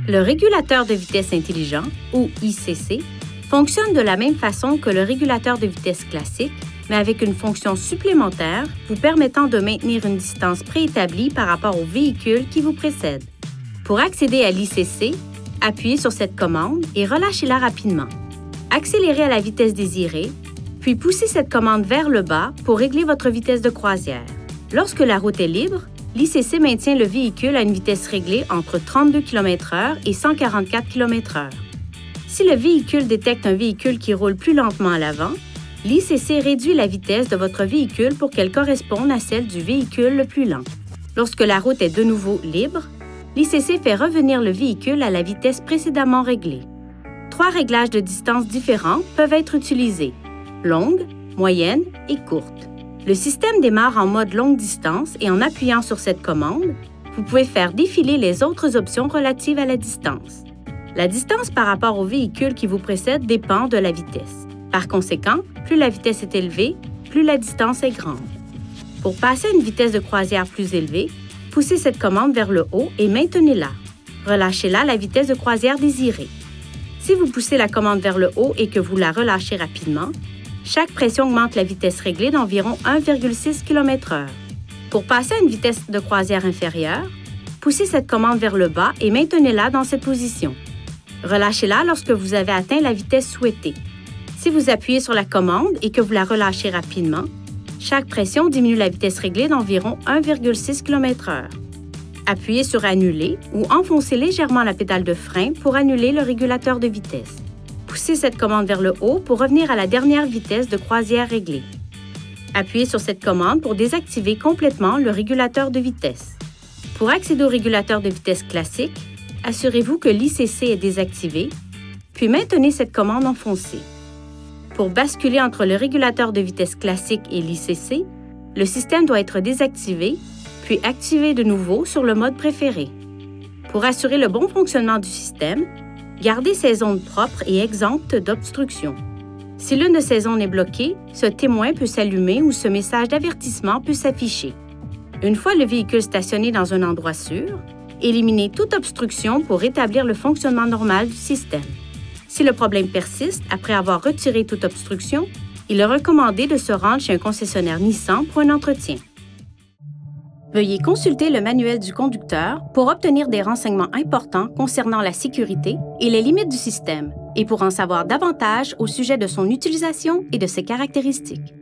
Le régulateur de vitesse intelligent, ou ICC, fonctionne de la même façon que le régulateur de vitesse classique, mais avec une fonction supplémentaire vous permettant de maintenir une distance préétablie par rapport au véhicule qui vous précède. Pour accéder à l'ICC, appuyez sur cette commande et relâchez-la rapidement. Accélérez à la vitesse désirée, puis poussez cette commande vers le bas pour régler votre vitesse de croisière. Lorsque la route est libre, l'ICC maintient le véhicule à une vitesse réglée entre 32 km/h et 144 km/h. Si le véhicule détecte un véhicule qui roule plus lentement à l'avant, l'ICC réduit la vitesse de votre véhicule pour qu'elle corresponde à celle du véhicule le plus lent. Lorsque la route est de nouveau libre, l'ICC fait revenir le véhicule à la vitesse précédemment réglée. 3 réglages de distance différents peuvent être utilisés: longue, moyenne et courte. Le système démarre en mode longue distance et en appuyant sur cette commande, vous pouvez faire défiler les autres options relatives à la distance. La distance par rapport au véhicule qui vous précède dépend de la vitesse. Par conséquent, plus la vitesse est élevée, plus la distance est grande. Pour passer à une vitesse de croisière plus élevée, poussez cette commande vers le haut et maintenez-la. Relâchez-la à la vitesse de croisière désirée. Si vous poussez la commande vers le haut et que vous la relâchez rapidement, chaque pression augmente la vitesse réglée d'environ 1,6 km/h. Pour passer à une vitesse de croisière inférieure, poussez cette commande vers le bas et maintenez-la dans cette position. Relâchez-la lorsque vous avez atteint la vitesse souhaitée. Si vous appuyez sur la commande et que vous la relâchez rapidement, chaque pression diminue la vitesse réglée d'environ 1,6 km/h. Appuyez sur « Annuler » ou enfoncez légèrement la pédale de frein pour annuler le régulateur de vitesse. Poussez cette commande vers le haut pour revenir à la dernière vitesse de croisière réglée. Appuyez sur cette commande pour désactiver complètement le régulateur de vitesse. Pour accéder au régulateur de vitesse classique, assurez-vous que l'ICC est désactivé, puis maintenez cette commande enfoncée. Pour basculer entre le régulateur de vitesse classique et l'ICC, le système doit être désactivé, puis activé de nouveau sur le mode préféré. Pour assurer le bon fonctionnement du système, gardez ces zones propres et exemptes d'obstruction. Si l'une de ces zones est bloquée, ce témoin peut s'allumer ou ce message d'avertissement peut s'afficher. Une fois le véhicule stationné dans un endroit sûr, éliminez toute obstruction pour rétablir le fonctionnement normal du système. Si le problème persiste après avoir retiré toute obstruction, il est recommandé de se rendre chez un concessionnaire Nissan pour un entretien. Veuillez consulter le manuel du conducteur pour obtenir des renseignements importants concernant la sécurité et les limites du système et pour en savoir davantage au sujet de son utilisation et de ses caractéristiques.